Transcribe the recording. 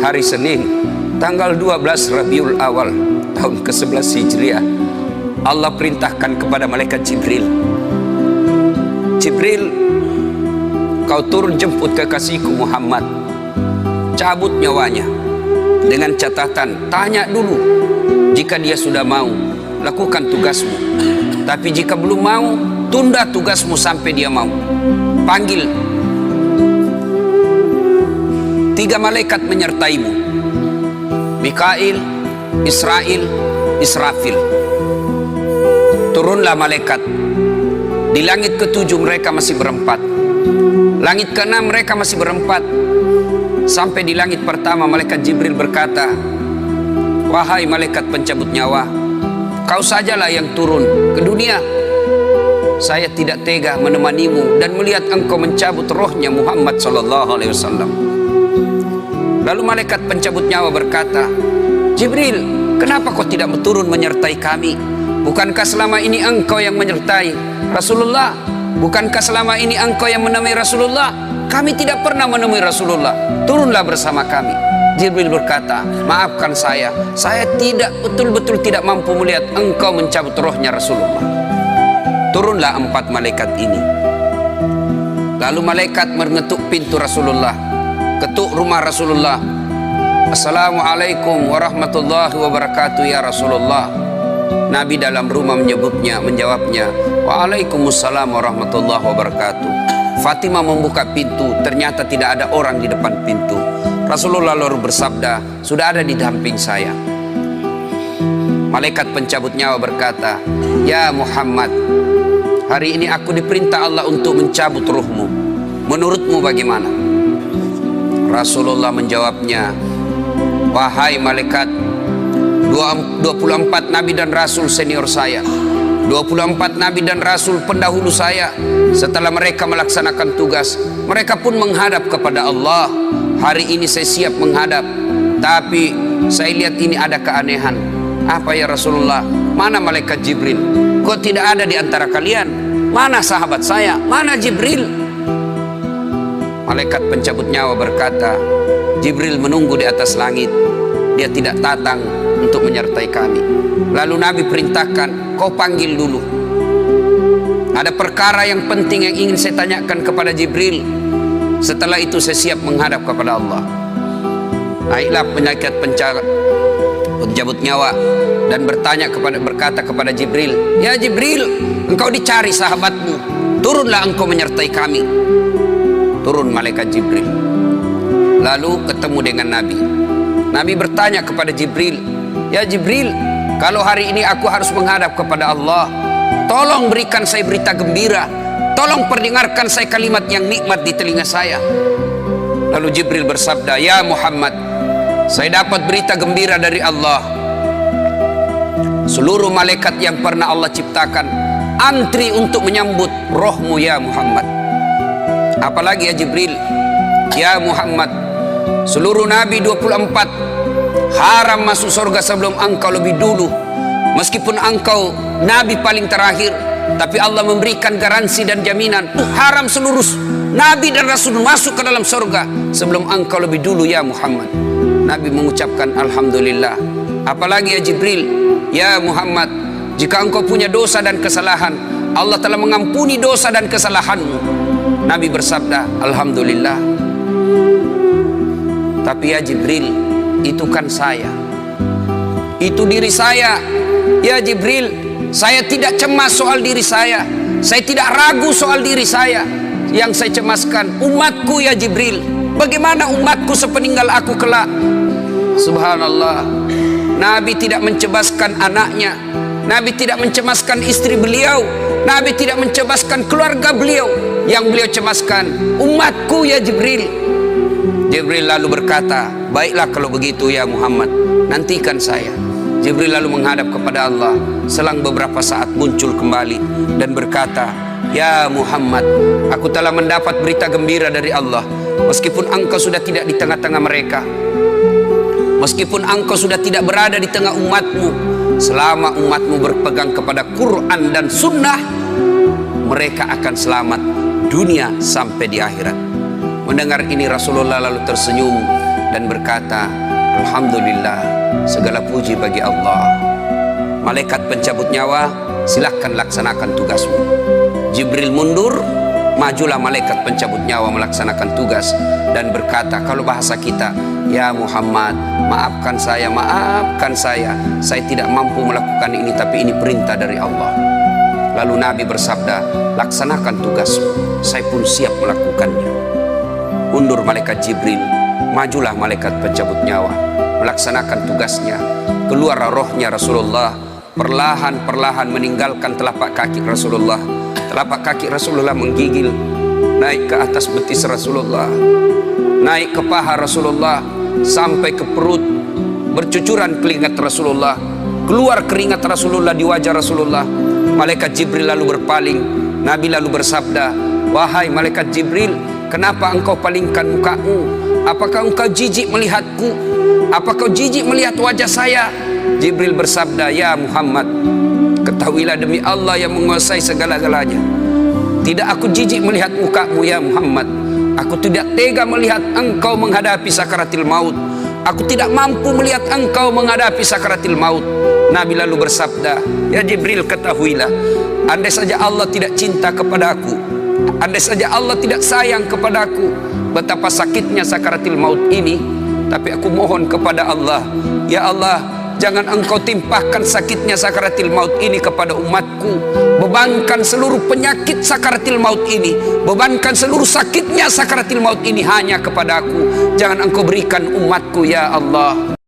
hari Senin, tanggal 12 Rabiul Awal, tahun ke-11 Hijriah, Allah perintahkan kepada malaikat Jibril, Jibril, kau turun jemput kekasihku Muhammad, cabut nyawanya. Dengan catatan, tanya dulu, jika dia sudah mau, lakukan tugasmu. Tapi jika belum mau, tunda tugasmu sampai dia mau. Panggil 3 malaikat menyertaimu, Mikail, Israel, Israfil. Turunlah malaikat. Di langit ke-7 mereka masih berempat, langit ke-6 mereka masih berempat. Sampai di langit pertama malaikat Jibril berkata, wahai malaikat pencabut nyawa, kau sajalah yang turun ke dunia. Saya tidak tega menemanimu dan melihat engkau mencabut rohnya Muhammad SAW. Lalu malaikat pencabut nyawa berkata, Jibril, kenapa kau tidak turun menyertai kami? Bukankah selama ini engkau yang menyertai Rasulullah? Bukankah selama ini engkau yang menemui Rasulullah? Kami tidak pernah menemui Rasulullah. Turunlah bersama kami. Jibril berkata, maafkan saya tidak betul-betul tidak mampu melihat engkau mencabut rohnya Rasulullah. Turunlah 4 malaikat ini. Lalu malaikat mengetuk pintu Rasulullah, ketuk rumah Rasulullah. Assalamualaikum warahmatullahi wabarakatuh ya Rasulullah. Nabi dalam rumah menjawabnya, waalaikumsalam warahmatullahi wabarakatuh. Fatimah membuka pintu, ternyata tidak ada orang di depan pintu. Rasulullah lalu bersabda, sudah ada di samping saya. Malaikat pencabut nyawa berkata, ya Muhammad, hari ini aku diperintah Allah untuk mencabut ruhmu. Menurutmu bagaimana? Rasulullah menjawabnya, wahai malaikat, 24 nabi dan rasul senior saya, 24 nabi dan rasul pendahulu saya, setelah mereka melaksanakan tugas, mereka pun menghadap kepada Allah. Hari ini saya siap menghadap, tapi saya lihat ini ada keanehan. Apa ya Rasulullah? Mana malaikat Jibril? Kok tidak ada di antara kalian? Mana sahabat saya? Mana Jibril? Malaikat pencabut nyawa berkata, Jibril menunggu di atas langit. Dia tidak datang untuk menyertai kami. Lalu Nabi perintahkan, kau panggil dulu. Ada perkara yang penting yang ingin saya tanyakan kepada Jibril. Setelah itu saya siap menghadap kepada Allah. Naiklah malaikat pencabut nyawa dan berkata kepada Jibril, ya Jibril, engkau dicari sahabatmu, turunlah engkau menyertai kami. Turun malaikat Jibril. Lalu ketemu dengan Nabi. Nabi bertanya kepada Jibril, ya Jibril, kalau hari ini aku harus menghadap kepada Allah, tolong berikan saya berita gembira. Tolong perdengarkan saya kalimat yang nikmat di telinga saya. Lalu Jibril bersabda, ya Muhammad, saya dapat berita gembira dari Allah. Seluruh malaikat yang pernah Allah ciptakan antri untuk menyambut rohmu ya Muhammad. Apalagi ya Jibril, ya Muhammad, seluruh nabi 24 haram masuk surga sebelum engkau lebih dulu. Meskipun engkau nabi paling terakhir, tapi Allah memberikan garansi dan jaminan, haram seluruh nabi dan rasul masuk ke dalam surga sebelum engkau lebih dulu ya Muhammad. Nabi mengucapkan alhamdulillah. Apalagi ya Jibril, ya Muhammad, jika engkau punya dosa dan kesalahan, Allah telah mengampuni dosa dan kesalahanmu. Nabi bersabda alhamdulillah. Tapi ya Jibril, itu kan saya, itu diri saya. Ya Jibril, saya tidak cemas soal diri saya tidak ragu soal diri saya. Yang saya cemaskan umatku ya Jibril. Bagaimana umatku sepeninggal aku kelak? Subhanallah, Nabi tidak mencemaskan anaknya, Nabi tidak mencemaskan istri beliau, Nabi tidak mencemaskan keluarga beliau. Yang beliau cemaskan umatku ya Jibril. Jibril lalu berkata, baiklah kalau begitu ya Muhammad, nantikan saya. Jibril lalu menghadap kepada Allah. Selang beberapa saat muncul kembali dan berkata, ya Muhammad, aku telah mendapat berita gembira dari Allah. Meskipun engkau sudah tidak di tengah-tengah mereka, meskipun engkau sudah tidak berada di tengah umatmu, selama umatmu berpegang kepada Quran dan Sunnah, mereka akan selamat dunia sampai di akhirat. Mendengar ini Rasulullah lalu tersenyum dan berkata, Alhamdulillah, segala puji bagi Allah. Malaikat pencabut nyawa, silahkan laksanakan tugasmu. Jibril mundur, majulah malaikat pencabut nyawa melaksanakan tugas dan berkata, kalau bahasa kita, ya Muhammad, maafkan saya, saya tidak mampu melakukan ini, tapi ini perintah dari Allah. Lalu Nabi bersabda, laksanakan tugasmu, saya pun siap melakukannya. Undur malaikat Jibril, majulah malaikat pencabut nyawa melaksanakan tugasnya. Keluar rohnya Rasulullah, perlahan-perlahan meninggalkan telapak kaki Rasulullah. Telapak kaki Rasulullah menggigil, naik ke atas betis Rasulullah, naik ke paha Rasulullah, sampai ke perut. Bercucuran keringat Rasulullah, keluar keringat Rasulullah di wajah Rasulullah. Malaikat Jibril lalu berpaling. Nabi lalu bersabda, wahai malaikat Jibril, kenapa engkau palingkan mukamu? Apakah engkau jijik melihatku? Apakah kau jijik melihat wajah saya? Jibril bersabda, ya Muhammad, ketahuilah demi Allah yang menguasai segala-galanya, tidak aku jijik melihat mukamu ya Muhammad. Aku tidak tega melihat engkau menghadapi sakaratil maut. Aku tidak mampu melihat engkau menghadapi sakaratil maut. Nabi lalu bersabda, ya Jibril, ketahuilah, andai saja Allah tidak cinta kepadaku, andai saja Allah tidak sayang kepadaku, betapa sakitnya sakaratil maut ini. Tapi aku mohon kepada Allah, ya Allah, jangan engkau timpahkan sakitnya sakaratil maut ini kepada umatku. Bebankan seluruh penyakit sakaratil maut ini, bebankan seluruh sakitnya sakaratil maut ini hanya kepada aku. Jangan engkau berikan umatku ya Allah.